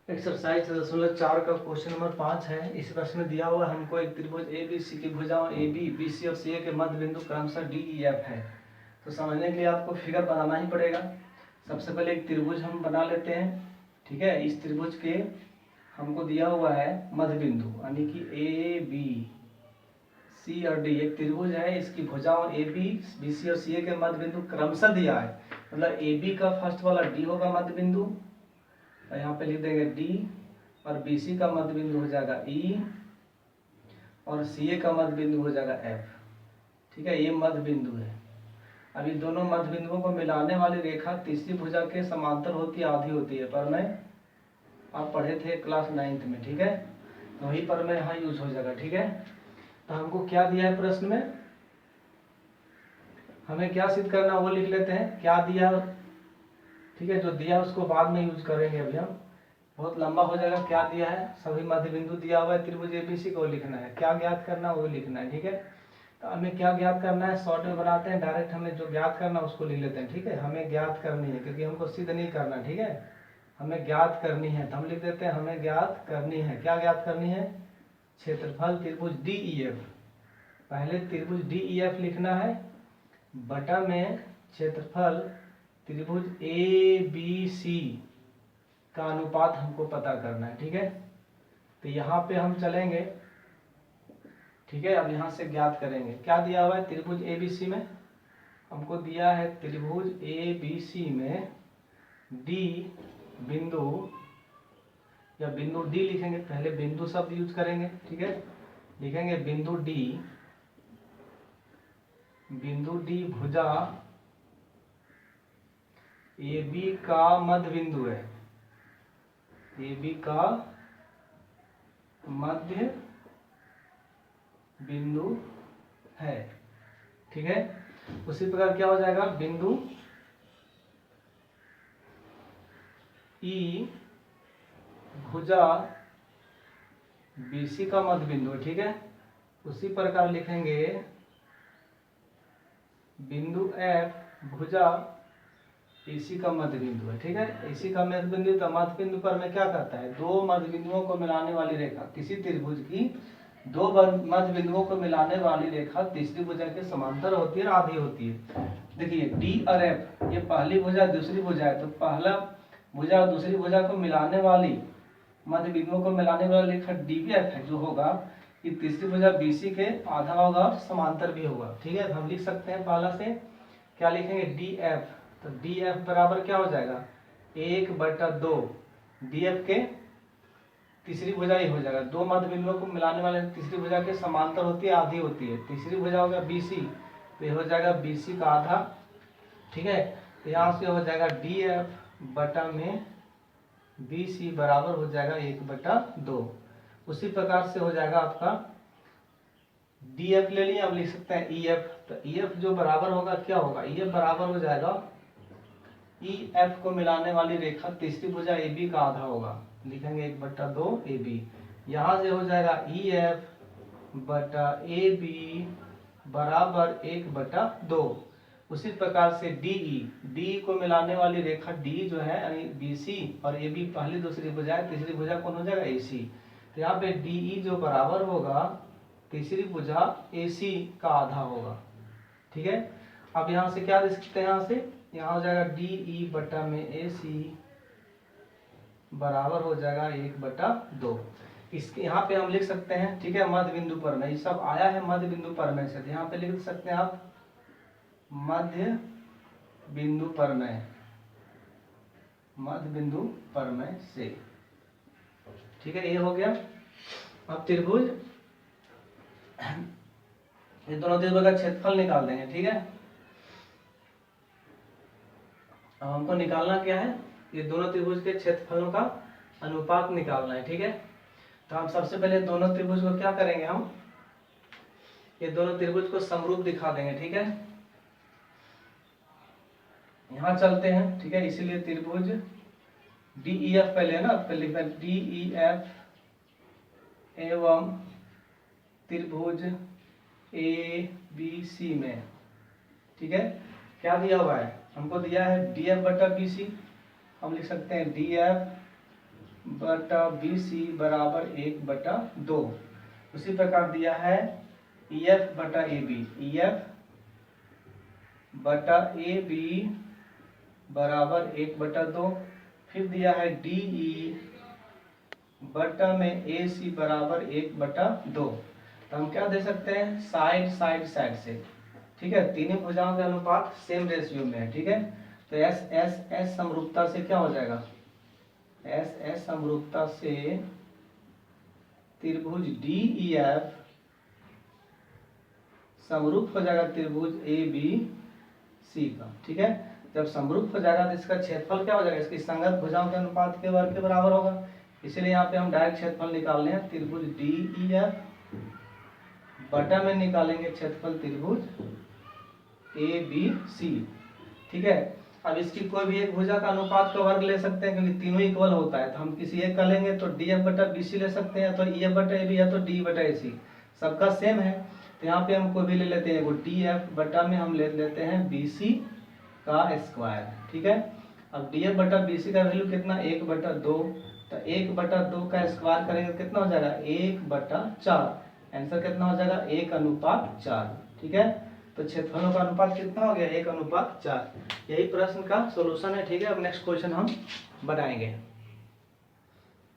Exercise 10.4 का question number 5 है। इस प्रश्न में दिया हुआ हमको एक त्रिभुज ए बी सी की भुजाओं ए बी बी सी और सी ए के मध्य बिंदु क्रमशः डी ई एफ है। तो समझने के लिए आपको फिगर बनाना ही पड़ेगा। सबसे पहले एक त्रिभुज हम बना लेते हैं। ठीक है, इस त्रिभुज के हमको दिया हुआ है मध्य बिंदु, यानी कि ए बी सी और डी एक त्रिभुज है। इसकी भुजाओं ए बी बी सी और सी ए के मध्य बिंदु क्रमशः दिया है। मतलब ए बी का फर्स्ट वाला डी होगा मध्य बिंदु, और यहाँ पे लिख देंगे डी, और बी सी का मध्य बिंदु हो जाएगा ई, और सी ए का मध्य बिंदु हो जाएगा एफ। ठीक है, ये मध्य बिंदु है। अभी दोनों मध्य बिंदुओं को मिलाने वाली रेखा तीसरी भुजा के समांतर होती है, आधी होती है। पर मैं आप पढ़े थे क्लास 9th में। ठीक है, तो वही पर मैं यहाँ यूज हो जाएगा। ठीक है, तो हमको क्या दिया है प्रश्न में, हमें क्या सिद्ध करना वो लिख लेते हैं। क्या दिया, ठीक है, जो दिया उसको बाद में यूज करेंगे। अभी हम बहुत लंबा हो जाएगा। क्या दिया है, सभी मध्य बिंदु दिया हुआ है त्रिभुज एबीसी को लिखना है। क्या ज्ञात करना वो लिखना है। ठीक है, तो हमें क्या ज्ञात करना है, शॉर्ट में बनाते हैं, डायरेक्ट हमें जो ज्ञात करना है उसको लिख लेते हैं। ठीक है, हमें ज्ञात करनी है क्योंकि हमको सिद्ध नहीं करना। ठीक है, हमें ज्ञात करनी है तो हम लिख देते हैं हमें ज्ञात करनी है। क्या ज्ञात करनी है, क्षेत्रफल त्रिभुज डी ई एफ। पहले त्रिभुज डी ई एफ लिखना है, बटा में क्षेत्रफल त्रिभुज ए बी सी का अनुपात हमको पता करना है। ठीक है, तो यहाँ पे हम चलेंगे। ठीक है, अब यहाँ से ज्ञात करेंगे। क्या दिया हुआ है त्रिभुज ए बी सी में, हमको दिया है त्रिभुज ए बी सी में डी बिंदु, या बिंदु डी लिखेंगे, पहले बिंदु शब्द यूज करेंगे। ठीक है, लिखेंगे बिंदु डी, बिंदु डी भुजा ए बी का मध्य बिंदु है, ए बी का मध्य बिंदु है। ठीक है, उसी प्रकार क्या हो जाएगा, बिंदु ई भुजा बीसी का मध्य बिंदु है। ठीक है, उसी प्रकार लिखेंगे बिंदु एफ भुजा इसी का मध्य बिंदु है। ठीक है, इसी का मध्य बिंदु, तो मध्य बिंदु पर मैं क्या करता है, दो मध्य बिंदुओं को मिलाने वाली रेखा, किसी त्रिभुज की दो मध्य बिंदुओं को मिलाने वाली रेखा तीसरी भुजा के समांतर होती है, आधी होती है। देखिए डी और एफ, ये पहली भुजा दूसरी भुजा है, तो पहला भुजा और दूसरी भुजा को मिलाने वाली मध्य बिंदुओं को मिलाने वाली रेखा डी बी एफ है, जो होगा कि तीसरी भुजा बी सी के आधा होगा और समांतर भी होगा। ठीक है, हम लिख सकते हैं पहला से क्या लिखेंगे, डी एफ। तो डी एफ बराबर क्या हो जाएगा, 1/2 डी एफ के तीसरी भुजा ही हो जाएगा। दो मध्य बिंदुओं को मिलाने वाले तीसरी भुजा के समांतर होती है, आधी होती है। तीसरी भुजा हो गया बी सी, तो ये हो जाएगा बी सी का आधा। ठीक है, तो यहाँ से हो जाएगा डी एफ बटा में बी सी बराबर हो जाएगा 1/2। उसी प्रकार से हो जाएगा आपका डी एफ ले लिया, अब लिख सकते हैं ई एफ। तो ई एफ जो बराबर होगा, क्या होगा, ई एफ बराबर हो जाएगा ई एफ को मिलाने वाली रेखा तीसरी भुजा ए बी का आधा होगा, लिखेंगे 1/2 ए बी। यहाँ से हो जाएगा ई एफ बटा ए बी बराबर 1/2। उसी प्रकार से डी को मिलाने वाली रेखा डी जो है यानी बी सी और ए बी पहली दूसरी भुजा है, तीसरी भुजा कौन हो जाएगा, ए सी। तो यहाँ पे डी जो बराबर होगा तीसरी भुजा ए सी का आधा होगा। ठीक है, अब यहाँ से क्या लिख सकते हैं, यहाँ हो जाएगा डी ई बटा में ए सी बराबर हो जाएगा 1/2। इसके यहाँ पे हम लिख सकते हैं, ठीक है, मध्य बिंदु पर में, ये सब आया है मध्य बिंदु पर में से, यहाँ पे लिख सकते हैं आप मध्य बिंदु पर में, मध्य बिंदु पर में से। ठीक है, ये हो गया। अब त्रिभुज, ये दोनों त्रिभुज का क्षेत्रफल निकाल देंगे। ठीक है, अब हमको निकालना क्या है, ये दोनों त्रिभुज के क्षेत्रफलों का अनुपात निकालना है। ठीक है, तो हम सबसे पहले दोनों त्रिभुज को क्या करेंगे, हम ये दोनों त्रिभुज को समरूप दिखा देंगे। ठीक है, यहाँ चलते हैं। ठीक है, इसीलिए त्रिभुज डी ई एफ पहले ना, पहले लिखना डी ई एफ एवं त्रिभुज ए बी सी में। ठीक है, क्या दिया हुआ है, हमको दिया है डी एफ बटा बी सी, हम लिख सकते हैं डी एफ बटा बी सी बराबर 1/2। उसी प्रकार दिया है ई एफ बटा ए बी, ई एफ बटा ए बी बराबर 1/2। फिर दिया है डी ई बटा में ए सी बराबर 1/2। तो हम क्या दे सकते हैं, साइड साइड साइड से, ठीक है। तीनों भुजाओं के अनुपात सेम रेशियो में है, ठीक है। तो एस एस एस समरूपता से क्या हो जाएगा, एस एस समरूपता से त्रिभुज डी ई एफ समरूप हो जाएगा त्रिभुज ए बी सी का, ठीक है। जब समरूप हो जाएगा तो इसका क्षेत्रफल क्या हो जाएगा, इसकी संगत भुजाओं के अनुपात के वर्ग के बराबर होगा। इसीलिए यहाँ पे हम डायरेक्ट क्षेत्रफल निकाल रहे हैं, त्रिभुज डी ई एफ बटा में निकालेंगे क्षेत्रफल त्रिभुज ए बी सी, ठीक है। अब इसकी कोई भी एक भुजा का अनुपात का वर्ग ले सकते हैं, क्योंकि तीनों इक्वल होता है। तो हम किसी एक का लेंगे तो डी एफ बटा बी सी ले सकते हैं, तो ई एफ बटा ए बी या तो डी बटा ए सी, सबका सेम है। तो यहाँ पे हम कोई भी ले लेते हैं, वो डी एफ बटा में हम ले लेते हैं बी सी का स्क्वायर, ठीक है। अब डी एफ बटा बी सी का वैल्यू कितना, 1/2। तो 1/2 का स्क्वायर करेंगे कितना हो जाएगा, 1/4। आंसर कितना हो जाएगा, 1:4, ठीक है। तो क्षेत्रफलों का अनुपात कितना हो गया, 1:4। यही प्रश्न का सॉल्यूशन है, ठीक है। अब नेक्स्ट क्वेश्चन हम बनाएंगे।